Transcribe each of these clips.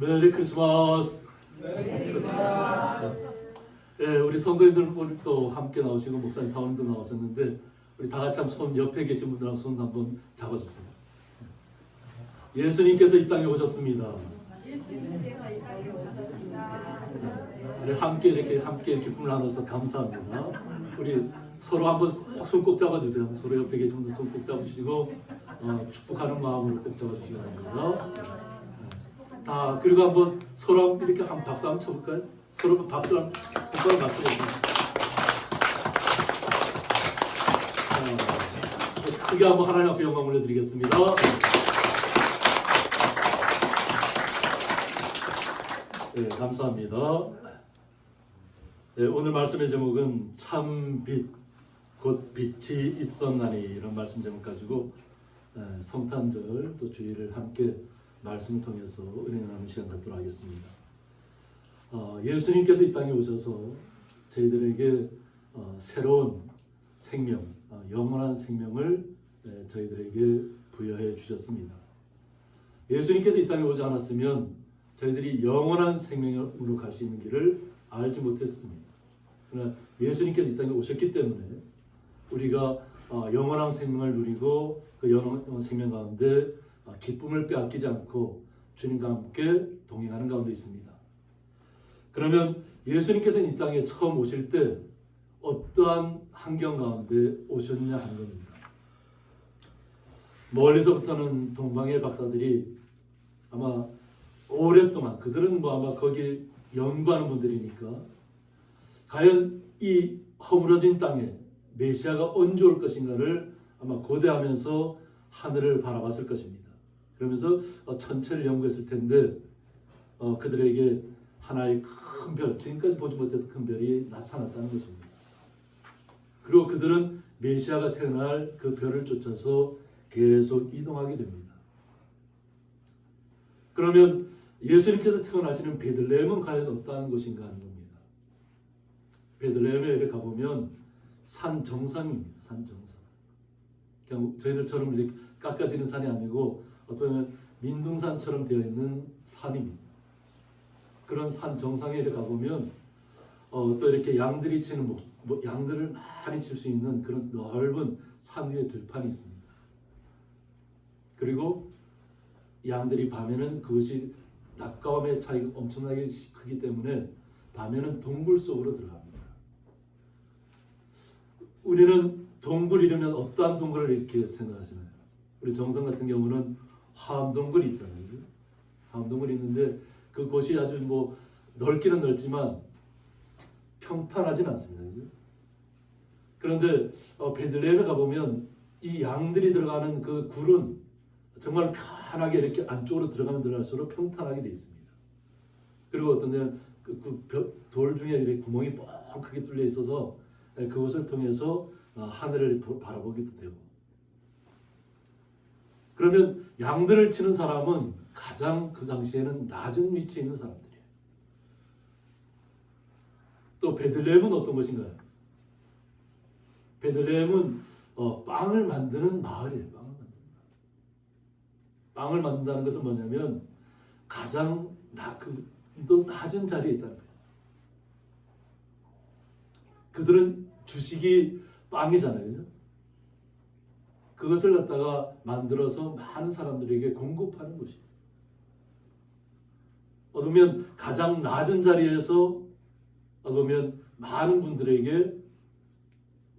메리 크리스마스. 예, 우리 성도님들 오늘 또 함께 나오시고 목사님 사원님도 나오셨는데 우리 다 같이 손 옆에 계신 분들하고 손 한번 잡아주세요. 예수님께서 이 땅에 오셨습니다. 우리 함께 이렇게 기쁨을 나눠서 감사합니다. 우리 서로 한번 손 꼭 잡아주세요. 서로 옆에 계신 분들 손 꼭 잡아주시고 축복하는 마음으로 꼭 잡아주시기 바랍니다. 다 그리고 한번 서로 이렇게 한 박수 한번 쳐볼까요? 서로 박수 한번 손가락 맞춰볼까요? 크게 한번 하나님 앞에 영광 올려드리겠습니다. 네, 감사합니다. 네, 오늘 말씀의 제목은 참 빛, 곧 빛이 있었나니 이런 말씀 제목 가지고 성탄절 또 주일을 함께 말씀을 통해서 은혜 나누는 시간 갖도록 하겠습니다. 예수님께서 이 땅에 오셔서 저희들에게 새로운 생명, 영원한 생명을 저희들에게 부여해 주셨습니다. 예수님께서 이 땅에 오지 않았으면 저희들이 영원한 생명으로 갈 수 있는 길을 알지 못했습니다. 그러나 예수님께서 이 땅에 오셨기 때문에 우리가 영원한 생명을 누리고 그 영원한 생명 가운데 기쁨을 빼앗기지 않고 주님과 함께 동행하는 가운데 있습니다. 그러면 예수님께서는 이 땅에 처음 오실 때 어떠한 환경 가운데 오셨냐 하는 겁니다. 멀리서부터는 동방의 박사들이 아마 오랫동안 그들은 아마 거기 연구하는 분들이니까 과연 이 허물어진 땅에 메시아가 언제 올 것인가를 아마 고대하면서 하늘을 바라봤을 것입니다. 그러면서 천체를 연구했을 텐데 그들에게 하나의 큰 별, 지금까지 보지 못했던 큰 별이 나타났다는 것입니다. 그리고 그들은 메시아가 태어날 그 별을 쫓아서 계속 이동하게 됩니다. 그러면 예수님께서 태어나시는 베들레헴은 과연 어떠한 곳인가 하는 겁니다. 베들레헴에 가보면 산 정상입니다. 산 정상. 그냥 저희들처럼 이렇게 깎아지는 산이 아니고 어떤 민둥산처럼 되어 있는 산입니다. 그런 산 정상에 가보면 또 이렇게 양들이 치는 양들을 많이 칠 수 있는 그런 넓은 산 위에 들판이 있습니다. 그리고 양들이 밤에는 그것이 낮과 밤의 차이가 엄청나게 크기 때문에 밤에는 동굴 속으로 들어갑니다. 우리는 동굴 이러면 어떠한 동굴을 이렇게 생각하시나요? 우리 정상 같은 경우는 화암동굴이 있잖아요. 화암동굴이 있는데 그곳이 아주 넓기는 넓지만 평탄하진 않습니다. 그죠? 그런데 베들레헴에 가보면 이 양들이 들어가는 그 굴은 정말 편하게 이렇게 안쪽으로 들어가면 들어갈수록 평탄하게 되어 있습니다. 그리고 어떤 데는 돌 중에 이렇게 구멍이 뻥 크게 뚫려 있어서 그것을 통해서 하늘을 바라보기도 되고. 그러면 양들을 치는 사람은 가장 그 당시에는 낮은 위치에 있는 사람들이에요. 또 베들레헴은 어떤 것인가요? 베들레헴은 빵을 만드는 마을이에요. 빵을 만든다는 것은 뭐냐면 가장 낮은 자리에 있다는 거예요. 그들은 주식이 빵이잖아요. 그것을 갖다가 만들어서 많은 사람들에게 공급하는 것이에요. 어쩌면 가장 낮은 자리에서 어쩌면 많은 분들에게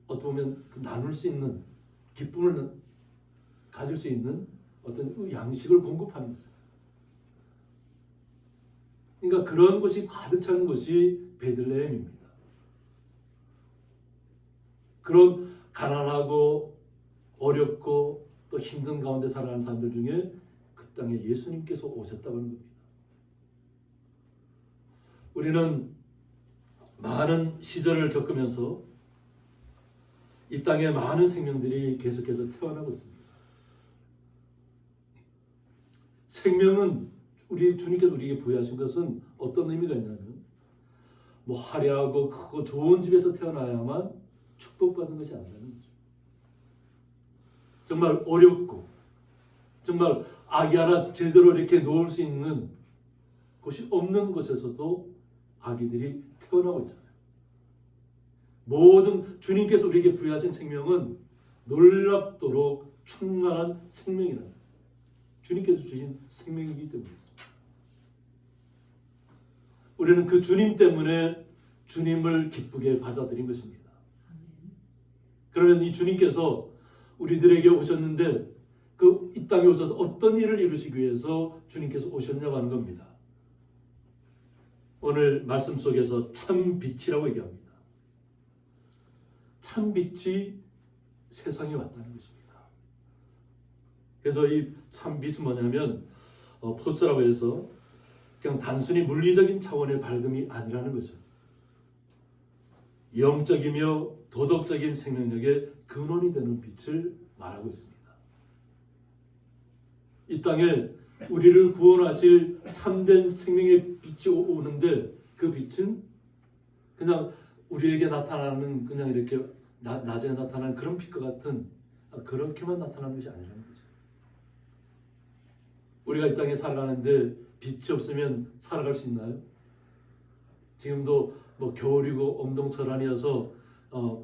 어쩌면 나눌 수 있는 기쁨을 가질 수 있는 어떤 양식을 공급하는 거죠. 그러니까 그런 것이 가득 차는 것이 베들레헴입니다. 그런 가난하고 어렵고 또 힘든 가운데 살아가는 사람들 중에 그 땅에 예수님께서 오셨다고 하는 겁니다. 우리는 많은 시절을 겪으면서 이 땅에 많은 생명들이 계속해서 태어나고 있습니다. 생명은 우리 주님께서 우리에게 부여하신 것은 어떤 의미가 있냐면 화려하고 크고 좋은 집에서 태어나야만 축복받은 것이 아니라는 거죠. 정말 어렵고 정말 아기 하나 제대로 이렇게 놓을 수 있는 곳이 없는 곳에서도 아기들이 태어나고 있잖아요. 모든 주님께서 우리에게 부여하신 생명은 놀랍도록 충만한 생명이라는 거예요. 주님께서 주신 생명이기 때문입니다. 우리는 그 주님 때문에 주님을 기쁘게 받아들인 것입니다. 그러면 이 주님께서 우리들에게 오셨는데 그 이 땅에 오셔서 어떤 일을 이루시기 위해서 주님께서 오셨냐고 하는 겁니다. 오늘 말씀 속에서 참 빛이라고 얘기합니다. 참 빛이 세상에 왔다는 것입니다. 그래서 이 참 빛은 뭐냐면 포스라고 해서 그냥 단순히 물리적인 차원의 밝음이 아니라는 거죠. 영적이며 도덕적인 생명력의 근원이 되는 빛을 말하고 있습니다. 이 땅에 우리를 구원하실 참된 생명의 빛이 오는데 그 빛은 그냥 우리에게 나타나는 그냥 이렇게 낮에 나타나는 그런 빛과 같은 그렇게만 나타나는 것이 아니라는 거죠. 우리가 이 땅에 살아가는데 빛이 없으면 살아갈 수 있나요? 지금도 뭐 겨울이고 엄동설한이어서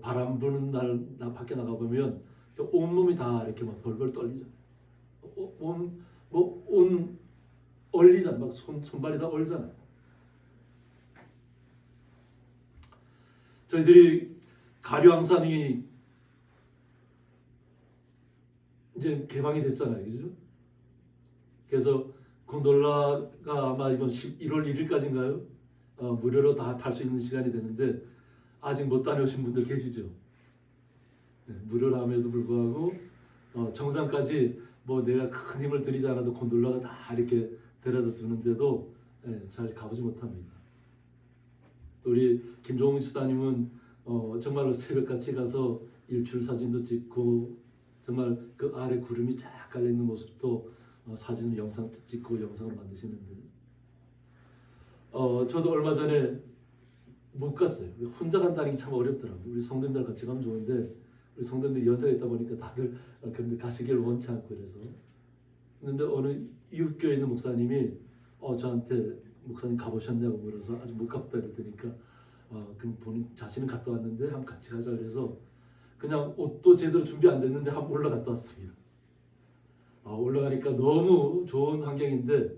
바람 부는 날 밖에 나가 보면 온몸이 다 이렇게 막 벌벌 떨리잖아요. 온 얼리잖아. 막 손발이 다 얼잖아요. 저희들이 가류항산이 이제 개방이 됐잖아요. 그죠? 그래서 곤돌라가 아마 이번 1월 1일까지인가요? 무료로 다 탈 수 있는 시간이 되는데 아직 못 다녀오신 분들 계시죠? 네, 무료함에도 불구하고 정상까지 뭐 내가 큰 힘을 들이지 않아도 곤돌라가 다 이렇게 데려다 주는데도 잘 가보지 못합니다. 또 우리 김종훈 수사님은 정말로 새벽같이 가서 일출 사진도 찍고 정말 그 아래 구름이 쫙 깔려있는 모습도 사진 영상 찍고 영상을 만드시는데 저도 얼마 전에 못 갔어요. 혼자 간다는 게 참 어렵더라고요. 우리 성도님들 같이 가면 좋은데 우리 성도님들이 연세가 있다 보니까 다들 근데 가시길 원치 않고 그래서 근데 어느 이웃교회 있는 목사님이 저한테 목사님 가보셨냐고 물어서 아직 못 갔다 그랬더니까 그럼 본인 자신은 갔다 왔는데 한번 같이 가자 그래서 그냥 옷도 제대로 준비 안 됐는데 한번 올라갔다 왔습니다. 올라가니까 너무 좋은 환경인데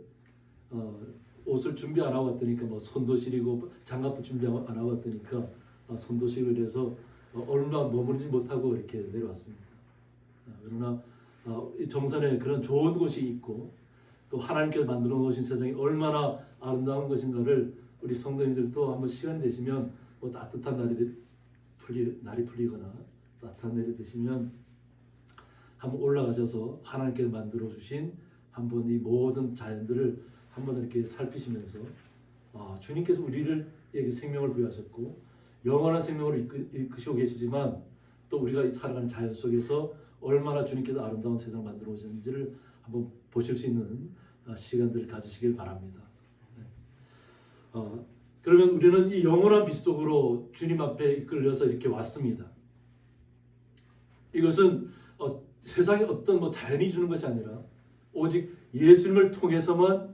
옷을 준비 안 하고 왔더니까 뭐 손도 시리고 장갑도 준비 안 하고 왔더니까 손도 시리고 그래서 얼마 머무르지 못하고 이렇게 내려왔습니다. 그러나 이 정선에 그런 좋은 곳이 있고 또 하나님께서 만들어 놓으신 세상이 얼마나 아름다운 것인가를 우리 성도님들도 한번 시간 되시면 뭐 따뜻한 날이 풀리거나 따뜻한 날이 되시면 한번 올라가셔서 하나님께서 만들어 주신 한번 이 모든 자연들을 한번 이렇게 살피시면서 주님께서 우리에게 생명을 부여하셨고 영원한 생명을 이끄시고 계시지만 또 우리가 살아가는 자연 속에서 얼마나 주님께서 아름다운 세상을 만들어 오셨는지를 한번 보실 수 있는 시간들을 가지시길 바랍니다. 그러면 우리는 이 영원한 빛 속으로 주님 앞에 이끌려서 이렇게 왔습니다. 이것은 세상에 어떤 뭐 자연이 주는 것이 아니라 오직 예수님을 통해서만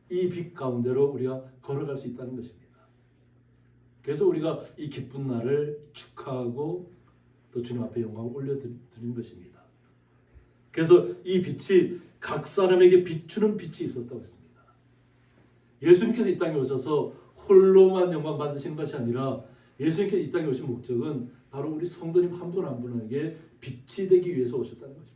이 빛 가운데로 우리가 걸어갈 수 있다는 것입니다. 그래서 우리가 이 기쁜 날을 축하하고 또 주님 앞에 영광을 올려드리는 것입니다. 그래서 이 빛이 각 사람에게 비추는 빛이 있었다고 했습니다. 예수님께서 이 땅에 오셔서 홀로만 영광 받으시는 것이 아니라 예수님께서 이 땅에 오신 목적은 바로 우리 성도님 한 분 한 분에게 빛이 되기 위해서 오셨다는 것입니다.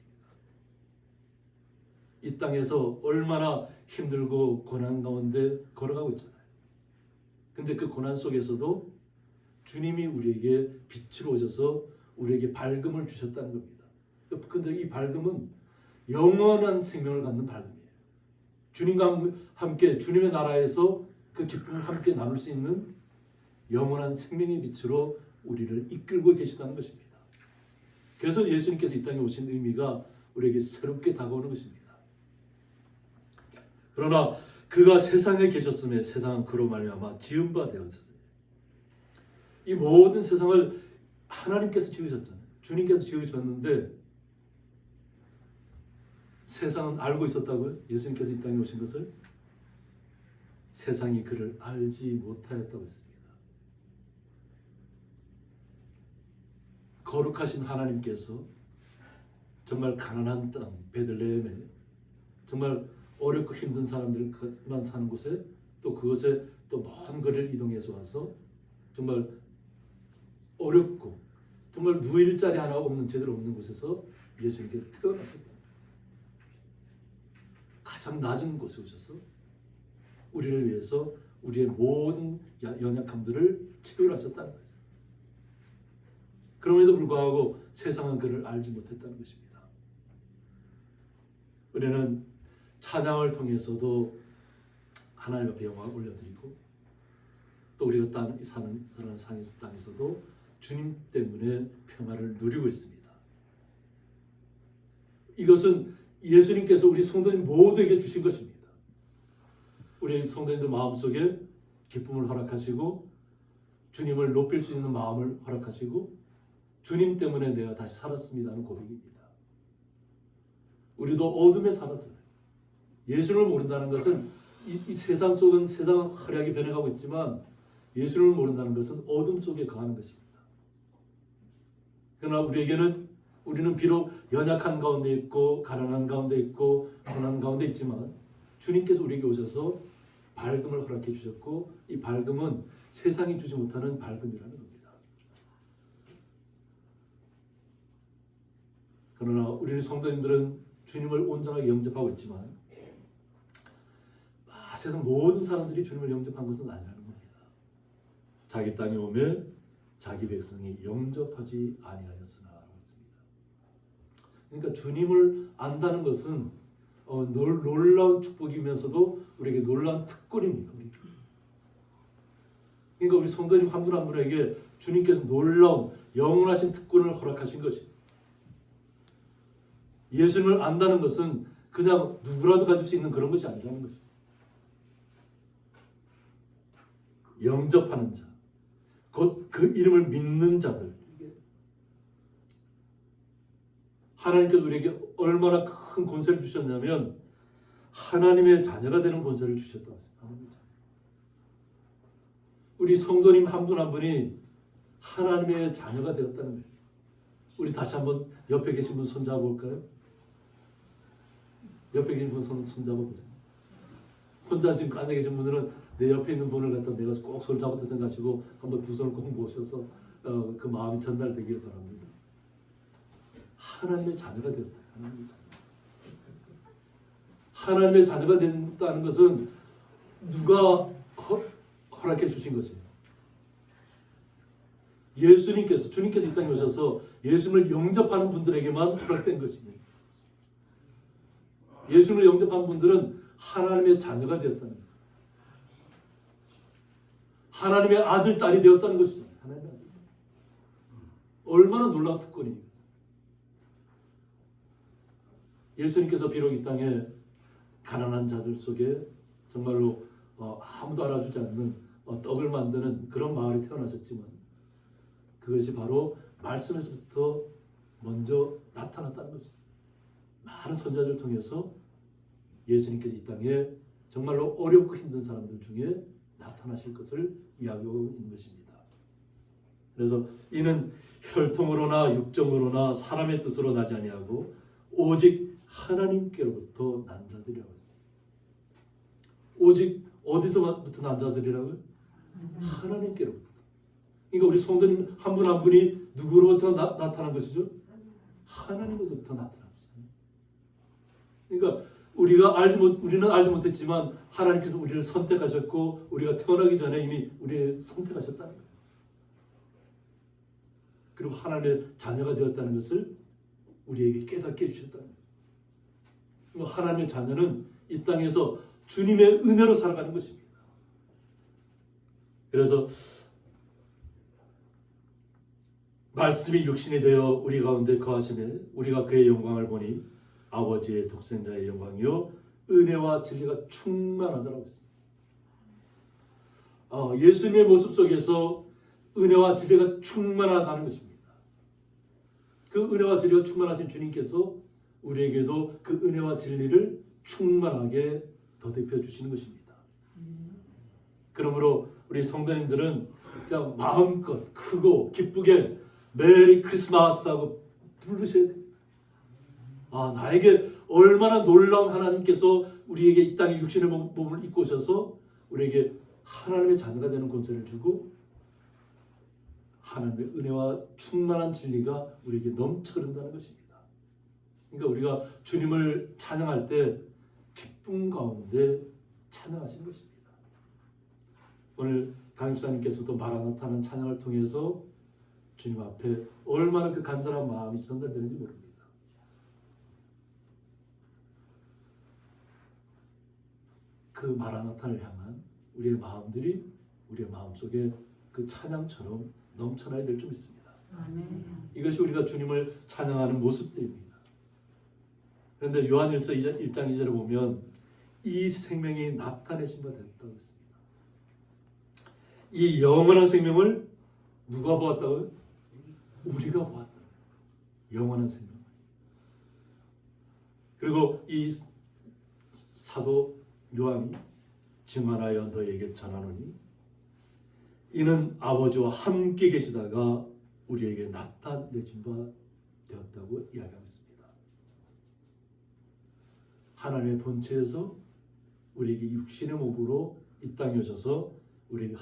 이 땅에서 얼마나 힘들고 고난 가운데 걸어가고 있잖아요. 근데 그 고난 속에서도 주님이 우리에게 빛으로 오셔서 우리에게 밝음을 주셨다는 겁니다. 근데 이 밝음은 영원한 생명을 갖는 밝음이에요. 주님과 함께 주님의 나라에서 그 기쁨을 함께 나눌 수 있는 영원한 생명의 빛으로 우리를 이끌고 계시다는 것입니다. 그래서 예수님께서 이 땅에 오신 의미가 우리에게 새롭게 다가오는 것입니다. 그러나 그가 세상에 계셨음에 세상은 그로 말미암아 지은 바 되었으니 이 모든 세상을 하나님께서 지으셨잖아요. 주님께서 지으셨는데 세상은 알고 있었다고요? 예수님께서 이 땅에 오신 것을? 세상이 그를 알지 못하였다고 했습니다. 거룩하신 하나님께서 정말 가난한 땅 베들레헴에 정말 어렵고 힘든 사람들만 사는 곳에 또 그것에 또 먼 거리를 이동해서 와서 정말 어렵고 정말 누일 자리 하나 없는 제대로 없는 곳에서 예수님께서 태어나셨다. 가장 낮은 곳에 오셔서 우리를 위해서 우리의 모든 연약함들을 치유하셨다는 거예요. 그럼에도 불구하고 세상은 그를 알지 못했다는 것입니다. 우리는 찬양을 통해서도 하나님 앞에 영광을 올려드리고 또 우리가 사는 땅에서도 주님 때문에 평화를 누리고 있습니다. 이것은 예수님께서 우리 성도님 모두에게 주신 것입니다. 우리 성도님들 마음속에 기쁨을 허락하시고 주님을 높일 수 있는 마음을 허락하시고 주님 때문에 내가 다시 살았습니다 하는 고백입니다. 우리도 어둠에 살았잖아요. 예수를 모른다는 것은 이 세상 속은 세상은 화려하게 변해가고 있지만 예수를 모른다는 것은 어둠 속에 거하는 것입니다. 그러나 우리는 비록 연약한 가운데 있고 가난한 가운데 있고 고난 가운데 있지만 주님께서 우리에게 오셔서 밝음을 허락해 주셨고 이 밝음은 세상이 주지 못하는 밝음이라는 겁니다. 그러나 우리 성도님들은 주님을 온전하게 영접하고 있지만 세상 모든 사람들이 주님을 영접한 것은 아니라는 겁니다. 자기 땅에 오면 자기 백성이 영접하지 아니하였으나 그렇습니다. 그러니까 주님을 안다는 것은 놀라운 축복이면서도 우리에게 놀라운 특권입니다. 그러니까 우리 성도님 한 분 한 분에게 주님께서 놀라운 영원하신 특권을 허락하신 것입니다. 예수님을 안다는 것은 그냥 누구라도 가질 수 있는 그런 것이 아니라는 것입니다. 영접하는 자, 곧 그 이름을 믿는 자들. 하나님께서 우리에게 얼마나 큰 권세를 주셨냐면 하나님의 자녀가 되는 권세를 주셨다고 했습니다. 우리 성도님 한 분 한 분이 하나님의 자녀가 되었다는 거예요. 우리 다시 한번 옆에 계신 분 손잡아볼까요? 옆에 계신 분 손잡아보세요. 혼자 지금 앉아 계신 분들은 내 옆에 있는 분을 갖다 내가 꼭 손을 잡았다 생각하시고 한번 두 손을 꼭 모셔서 그 마음이 전달되길 바랍니다. 하나님의 자녀가 되었다. 하나님의 자녀가 된다는 것은 누가 허락해 주신 것입니다. 주님께서 이 땅에 오셔서 예수님을 영접하는 분들에게만 허락된 것입니다. 예수님을 영접한 분들은 하나님의 자녀가 되었다는 거예요. 하나님의 아들, 딸이 되었다는 것이잖아요. 하나님의 아들. 얼마나 놀라운 특권입니까? 예수님께서 비록 이 땅에 가난한 자들 속에 정말로 아무도 알아주지 않는 떡을 만드는 그런 마을에 태어나셨지만 그것이 바로 말씀에서부터 먼저 나타났다는 거죠. 많은 선자들을 통해서 예수님께서 이 땅에 정말로 어렵고 힘든 사람들 중에 나타나실 것을 이야기하고 있는 것입니다. 그래서 이는 혈통으로나 육정으로나 사람의 뜻으로 나지 아니하고 오직 하나님께로부터 난 자들이라고 했어요. 오직 어디서부터 난 자들이라고요? 하나님께로부터. 그러니까 우리 성도님 한 분 한 분이 누구로부터 나타난 것이죠? 하나님으로부터 나타난 것이죠. 그러니까 우리는 알지 못했지만 하나님께서 우리를 선택하셨고 우리가 태어나기 전에 이미 우리를 선택하셨다는 거예요. 그리고 하나님의 자녀가 되었다는 것을 우리에게 깨닫게 해주셨다는 거예요. 하나님의 자녀는 이 땅에서 주님의 은혜로 살아가는 것입니다. 그래서 말씀이 육신이 되어 우리 가운데 거하시매 우리가 그의 영광을 보니 아버지의 독생자의 영광이요 은혜와 진리가 충만하다라고 했습니다. 예수님의 모습 속에서 은혜와 진리가 충만하다는 것입니다. 그 은혜와 진리가 충만하신 주님께서 우리에게도 그 은혜와 진리를 충만하게 더듬혀 주시는 것입니다. 그러므로 우리 성도님들은 그냥 마음껏 크고 기쁘게 메리 크리스마스 하고 부르셔야 됩니다. 나에게 얼마나 놀라운 하나님께서 우리에게 이 땅에 육신의 몸을 입고 오셔서 우리에게 하나님의 자녀가 되는 권세를 주고 하나님의 은혜와 충만한 진리가 우리에게 넘쳐 흐른다는 것입니다. 그러니까 우리가 주님을 찬양할 때 기쁨 가운데 찬양하시는 것입니다. 오늘 강육사님께서도 마라나타는 찬양을 통해서 주님 앞에 얼마나 그 간절한 마음이 전달되는지 모릅니다. 그 마라나타를 향한 우리의 마음들이 우리의 마음속에 그 찬양처럼 넘쳐나야 될 줄 믿습니다. 아멘. 이것이 우리가 주님을 찬양하는 모습들입니다. 그런데 요한일서 1장 2절에 보면 이 생명이 나타내신 바 됐다고 했습니다. 이 영원한 생명을 누가 보았다고요? 우리가 보았다. 영원한 생명. 그리고 이 사도 요한이 증언하여 너에게 전하노니 이는 아버지와 함께 계시다가 우리에게 나타내신 바 되었다고 이야기하고 있습니다. 하나님의 본체에서 우리에게 육신의 몸으로 이 땅에 오셔서 우리에게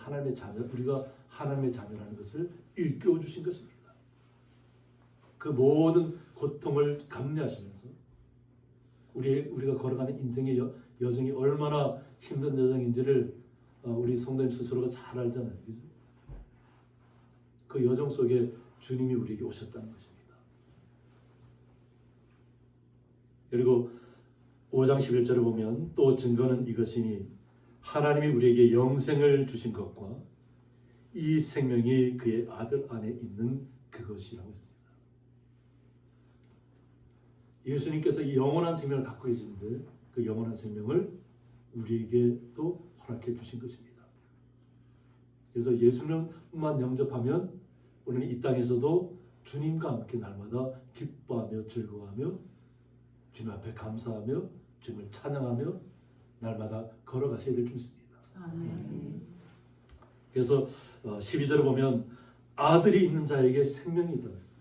우리가 하나님의 자녀라는 것을 일깨워 주신 것입니다. 그 모든 고통을 감내하시면서 우리가 걸어가는 인생의 여정이 얼마나 힘든 여정인지를 우리 성도님 스스로가 잘 알잖아요. 그 여정 속에 주님이 우리에게 오셨다는 것입니다. 그리고 5장 11절을 보면 또 증거는 이것이니 하나님이 우리에게 영생을 주신 것과 이 생명이 그의 아들 안에 있는 그것이라고 했습니다. 예수님께서 이 영원한 생명을 갖고 계시는데 그 영원한 생명을 우리에게 또 허락해 주신 것입니다. 그래서 예수님만 영접하면 우리는 이 땅에서도 주님과 함께 날마다 기뻐하며 즐거워하며 주님 앞에 감사하며 주님을 찬양하며 날마다 걸어가셔야 될 줄 믿습니다. 아멘. 그래서 12절을 보면 아들이 있는 자에게 생명이 있다고 했습니다.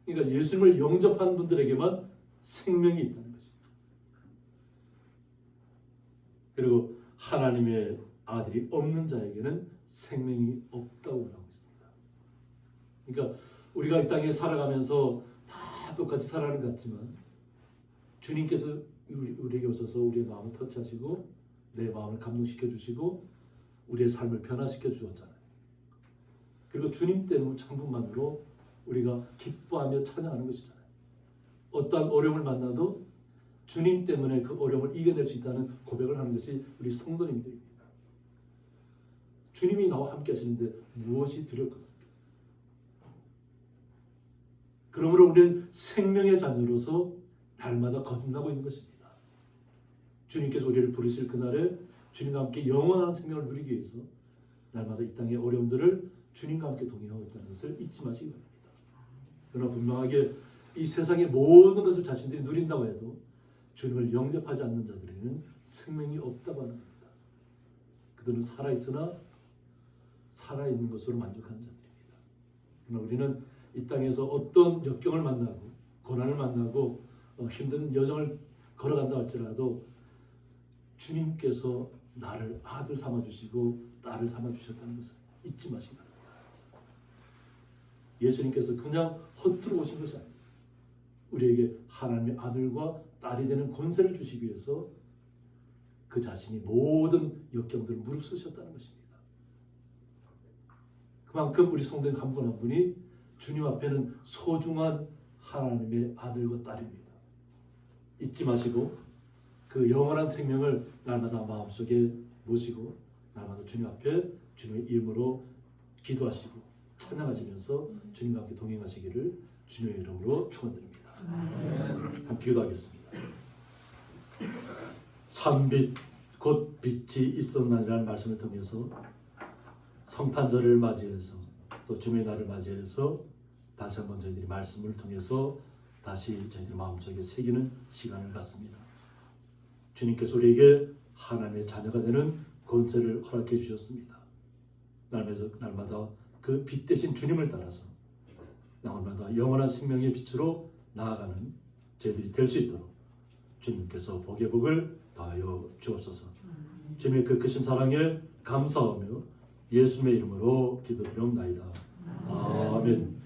그러니까 예수님을 영접한 분들에게만 생명이 있다는 것입니다. 그리고 하나님의 아들이 없는 자에게는 생명이 없다고 하고 있습니다. 그러니까 우리가 이 땅에 살아가면서 다 똑같이 살아가는 것 같지만 주님께서 우리에게 오셔서 우리의 마음을 터치하시고 내 마음을 감동시켜 주시고 우리의 삶을 변화시켜 주었잖아요. 그리고 주님 때문에 천국만으로 우리가 기뻐하며 찬양하는 것이잖아요. 어떠한 어려움을 만나도 주님 때문에 그 어려움을 이겨낼 수 있다는 고백을 하는 것이 우리 성도님들입니다. 주님이 나와 함께 하시는데 무엇이 두렵겠습니까? 그러므로 우리는 생명의 자녀로서 날마다 거듭나고 있는 것입니다. 주님께서 우리를 부르실 그날에 주님과 함께 영원한 생명을 누리기 위해서 날마다 이 땅의 어려움들을 주님과 함께 동행하고 있다는 것을 잊지 마시기 바랍니다. 그러나 분명하게 이 세상의 모든 것을 자신들이 누린다고 해도 주님을 영접하지 않는 자들에게는 생명이 없다고 하는 겁니다. 그들은 살아있으나 살아있는 것으로 만족하는 자들입니다. 그러나 우리는 이 땅에서 어떤 역경을 만나고 고난을 만나고 힘든 여정을 걸어간다 할지라도 주님께서 나를 아들 삼아주시고 딸을 삼아주셨다는 것을 잊지 마시기 바랍니다. 예수님께서 그냥 허투루 오신 것이 아닙니다. 우리에게 하나님의 아들과 딸이 되는 권세를 주시기 위해서 그 자신이 모든 역경들을 무릅쓰셨다는 것입니다. 그만큼 우리 성도님 한 분 한 분이 주님 앞에는 소중한 하나님의 아들과 딸입니다. 잊지 마시고 그 영원한 생명을 날마다 마음속에 모시고 날마다 주님 앞에 주님의 이름으로 기도하시고 찬양하시면서 주님과 함께 동행하시기를 주님의 이름으로 축원드립니다. 함께 기도하겠습니다. 참빛 곧 빛이 있었나니라는 말씀을 통해서 성탄절을 맞이해서 또 주님의 날을 맞이해서 다시 한번 저희들이 말씀을 통해서 다시 저희들 마음속에 새기는 시간을 갖습니다. 주님께서 우리에게 하나님의 자녀가 되는 권세를 허락해 주셨습니다. 날마다 그 빛 대신 주님을 따라서 날마다 영원한 생명의 빛으로 나아가는 저희들이 될 수 있도록 주님께서 복의 복을 더하여 주옵소서. 주님의 그 크신 사랑에 감사하며 예수님의 이름으로 기도드리옵나이다. 아멘.